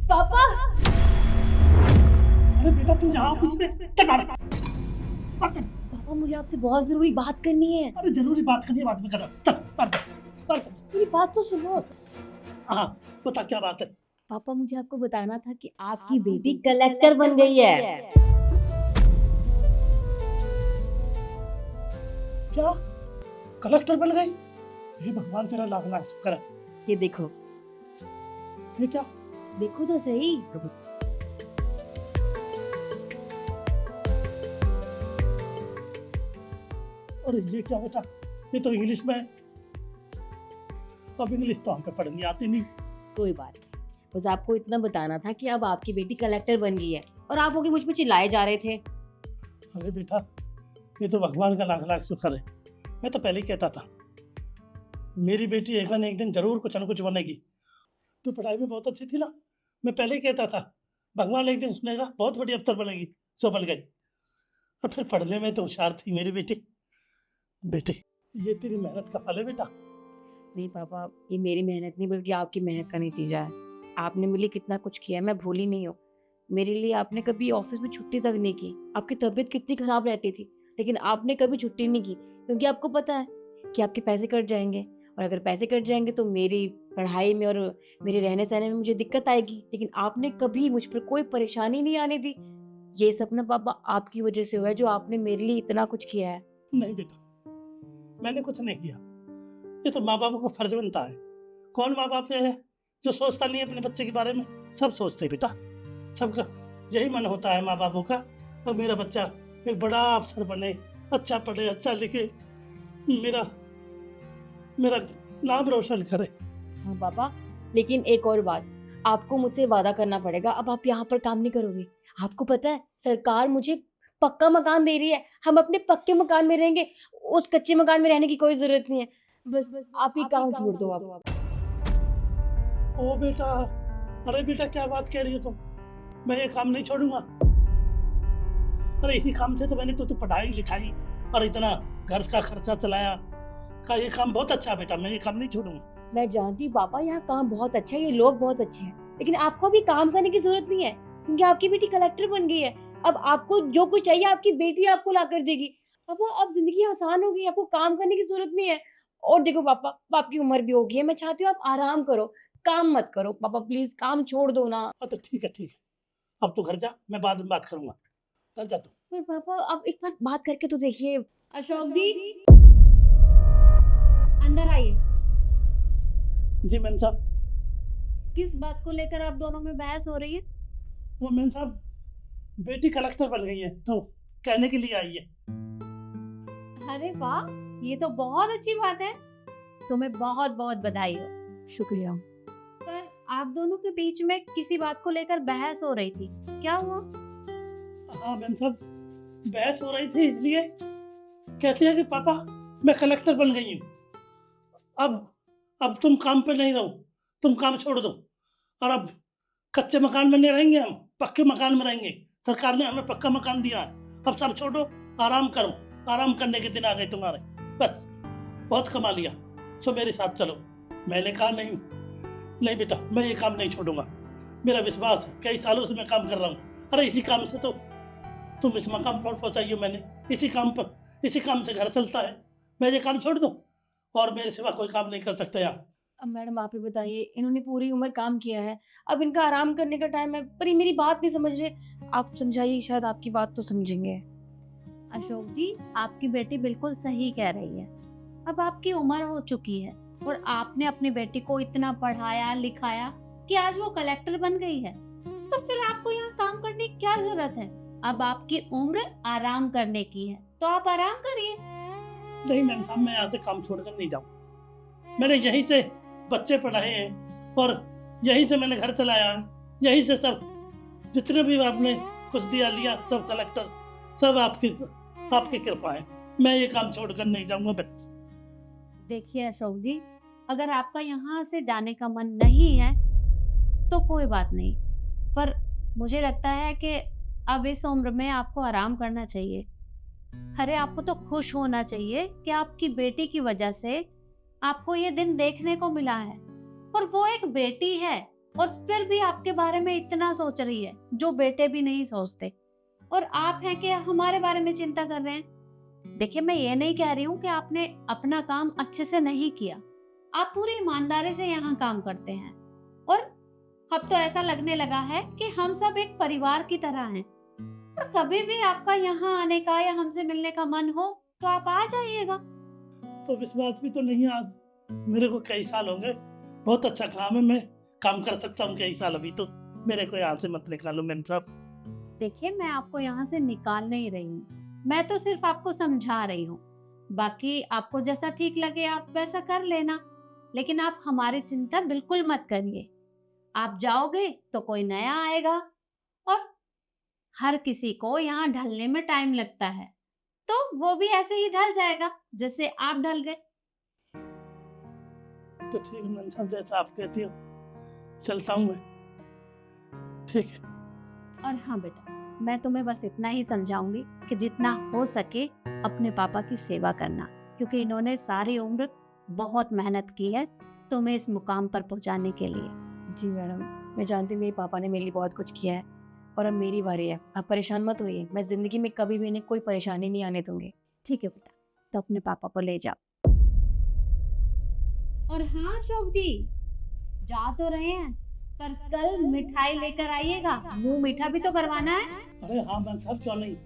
पापा अरे बेटा तू यहाँ कुछ भी पापा मुझे आपसे बहुत जरूरी बात करनी है। अरे जरूरी बात करनी है, बाद में कर मेरी बात तो सुनो। हाँ बता क्या बात है। पापा मुझे आपको बताना था कि आपकी बेटी कलेक्टर बन गई है। क्या कलेक्टर बन गई? हे भगवान तेरा लाख लाख शुक्र है। ये देखो, ये क्या? देखो तो सही। अरे ये क्या बेटा, ये तो इंग्लिश में है। अब इंग्लिश तो हमको पढ़नी आती नहीं। कोई बात नहीं, बस आपको इतना बताना था कि अब आपकी बेटी कलेक्टर बन गई है और आप होके मुझ पे चिल्लाए जा रहे थे। अरे बेटा ये तो भगवान का लाख लाख शुक्र है। मैं तो पहले ही कहता था मेरी बेटी एक न एक दिन जरूर कुछ न कुछ बनेगी। तू पढ़ाई में बहुत अच्छी थी ना, मैं पहले ही कहता था भगवान एक दिन सुनेगा, बहुत बड़ी अफसर बनेगी। सो बन गई। और फिर पढ़ने में तो होशियार थी मेरी बेटी। बेटी ये तेरी मेहनत का फल है बेटा। नहीं पापा, ये मेरी मेहनत नहीं बल्कि आपकी मेहनत का नतीजा है। आपने मेरे लिए कितना कुछ किया है, मैं भूली नहीं हूँ। मेरे लिए आपने कभी ऑफिस में छुट्टी तक नहीं की। आपकी तबीयत कितनी खराब रहती थी, लेकिन आपने कभी छुट्टी नहीं की, क्योंकि आपको पता है कि आपके पैसे कट जाएंगे, और अगर पैसे कट जाएंगे तो मेरी पढ़ाई में और मेरे रहने सहने में मुझे दिक्कत आएगी। लेकिन आपने कभी मुझ पर कोई परेशानी नहीं आने दी। ये सब ना पापा आपकी वजह से हुआ है, जो आपने मेरे लिए इतना कुछ किया है। नहीं बेटा मैंने कुछ नहीं किया, ये तो माँ बाप का फर्ज बनता है। कौन माँ बाप है जो सोचता नहीं है अपने बच्चे के बारे में? सब सोचते हैं बेटा, सबका यही मन होता है माँ बापों का। और मेरा बच्चा एक बड़ा अफसर बने, अच्छा पढ़े, अच्छा लिखे, मेरा मेरा नाम रोशन करे। हाँ पापा, लेकिन एक और बात, आपको मुझसे वादा करना पड़ेगा। अब आप यहाँ पर काम नहीं करोगे। आपको पता है सरकार मुझे पक्का मकान दे रही है। हम अपने पक्के मकान में रहेंगे, उस कच्चे मकान में रहने की कोई जरूरत नहीं है। बस आप ही काम छोड़ दो आप। ओ बेटा, अरे बेटा क्या बात कह रही हो तुम? मैं ये काम नहीं छोड़ूंगा। अरे इसी काम से तो मैंने तो पढ़ाई लिखाई और इतना घर का खर्चा चलाया का। ये काम बहुत अच्छा है बेटा, मैं ये काम नहीं छोड़ूंगा। मैं जानती हूँ पापा, यहाँ काम बहुत अच्छा है, ये लोग बहुत अच्छे हैं, लेकिन आपको अभी काम करने की जरूरत नहीं है, क्योंकि आपकी बेटी कलेक्टर बन गई है। अब आपको जो कुछ चाहिए आपकी बेटी आपको ला कर देगी। पापा अब जिंदगी आसान हो गई, आपको काम करने की जरूरत नहीं है। और देखो पापा, आपकी उम्र भी हो गई है, मैं चाहती हूँ आप आराम करो, काम मत करो। पापा प्लीज काम छोड़ दो ना। तो ठीक है, अब तू घर जा, मैं बाद में बात करूंगा। घर जा तू। फिर पापा आप एक बार बात करके तो देखिए। अशोक जी अंदर आइए। जी मैम साहब। किस बात को लेकर आप दोनों में बहस हो रही है? वो मैम साहब बेटी कलेक्टर बन गई है तो कहने के लिए आई है। अरे वाह, ये तो बहुत अच्छी बात है। तुम्हें बहुत बहुत बधाई हो। शुक्रिया। पर आप दोनों के बीच में किसी बात को लेकर बहस हो रही थी, क्या हुआ? हाँ मैम साहब, बहस हो रही थी इसलिए कहती है कि पापा मैं कलेक्टर बन गई हूँ, अब तुम काम पे नहीं रहो, तुम काम छोड़ दो, और अब कच्चे मकान में नहीं रहेंगे, हम पक्के मकान में रहेंगे। सरकार ने हमें पक्का मकान दिया है, अब सब छोड़ो, आराम करो। आराम करने के दिन आ गए तुम्हारे, बस बहुत कमा लिया, सो मेरे साथ चलो। मैंने कहा नहीं बेटा, मैं ये काम नहीं छोड़ूंगा। मेरा विश्वास है, कई सालों से मैं काम कर रहा हूँ। अरे इसी काम से तो तुम इस मकाम पर पहुँचाई हो मैंने, इसी काम से घर चलता है। मैं ये काम छोड़ दूँ और मेरे सिवा कोई काम नहीं कर सकता यहाँ। अब मैडम आप ही बताइए, इन्होंने पूरी उम्र काम किया है, अब इनका आराम करने का टाइम है, पर ये मेरी बात नहीं समझ रहे। आप समझाइए, शायद आपकी बात तो समझेंगे। अशोक जी, आपकी बेटी बिल्कुल सही कह रही है। अब आपकी उम्र हो चुकी है और आपने अपनी बेटी को इतना पढ़ाया लिखाया कि आज वो कलेक्टर बन गई है, तो फिर आपको यहाँ काम करने की क्या जरूरत है? अब आपकी उम्र आराम करने की है, तो आप आराम करिए। नहीं मैम साहब, मैं यहाँ से काम छोड़कर नहीं जाऊँ। मैंने यहीं से बच्चे पढ़ाए हैं और यहीं से मैंने घर चलाया है, यहीं से सब जितने भी आपने कुछ दिया लिया सब कलेक्टर, सब आपकी कृपा है। मैं ये काम छोड़कर नहीं जाऊंगा बस। देखिए अशोक जी, अगर आपका यहाँ से जाने का मन नहीं है तो कोई बात नहीं, पर मुझे लगता है कि अब इस उम्र में आपको आराम करना चाहिए। अरे आपको तो खुश होना चाहिए कि आपकी बेटी की वजह से आपको ये दिन देखने को मिला है, और वो एक बेटी है, और फिर भी आपके बारे में इतना सोच रही है जो बेटे भी नहीं सोचते। और आप हैं कि हमारे बारे में चिंता कर रहे हैं। देखिए, मैं ये नहीं कह रही हूँ कि आपने अपना काम अच्छे से नहीं किया। आप पूरी ईमानदारी से यहाँ काम करते हैं और अब तो ऐसा लगने लगा है कि हम सब एक परिवार की तरह हैं। और कभी भी आपका यहाँ आने का या हमसे मिलने का मन हो तो आप आ जाइएगा। तो विश्वास भी तो नहीं है आज। मेरे को कई साल हो गए, बहुत अच्छा काम है, मैं काम कर सकता हूँ कई साल, अभी तो मेरे को यहाँ से मत निकालो मैम साहब। देखिए, मैं आपको यहाँ से निकाल नहीं रही हूँ, मैं तो सिर्फ आपको समझा रही हूँ। बाकी आपको जैसा ठीक लगे आप वैसा कर लेना, लेकिन आप हमारी चिंता बिल्कुल मत करिए। आप जाओगे तो कोई नया आएगा और हर किसी को यहाँ ढलने में टाइम लगता है, तो वो भी ऐसे ही ढल जाएगा जैसे आप ढल गए। तो ठीक है मैम साहब, जैसा आप कहती हो चलता हूँ मैं। ठीक है। और हाँ बेटा, मैं तुम्हें बस इतना ही समझाऊंगी कि जितना हो सके अपने पापा की सेवा करना, क्योंकि इन्होंने सारी उम्र बहुत मेहनत की है तुम्हें इस मुकाम पर पहुंचाने के लिए। जी मैडम, मैं जानती हूँ मेरे पापा ने मेरे लिए बहुत कुछ किया है और अब मेरी बारी है। आप परेशान मत होइए, मैं ज़िंदगी में कभी भी इन्हें कोई परेशानी नहीं आने दूंगी। ठीक है बेटा, तो अपने पापा को ले जाओ। और हाँ अशोक जी, जा तो रहे हैं पर कल मिठाई लेकर आइएगा, मुंह मीठा भी तो करवाना है। अरे हाँ मैम साहब, क्यों नहीं,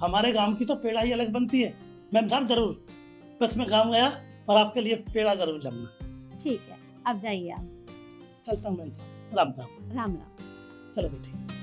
हमारे गांव की तो पेड़ा ही अलग बनती है मैम साहब, जरूर। बस मैं गांव गया और आपके लिए पेड़ा जरूर लाऊंगा। ठीक है, अब जाइए आप। चलता हूँ मैम साहब, राम राम। राम राम। चलो बेटी।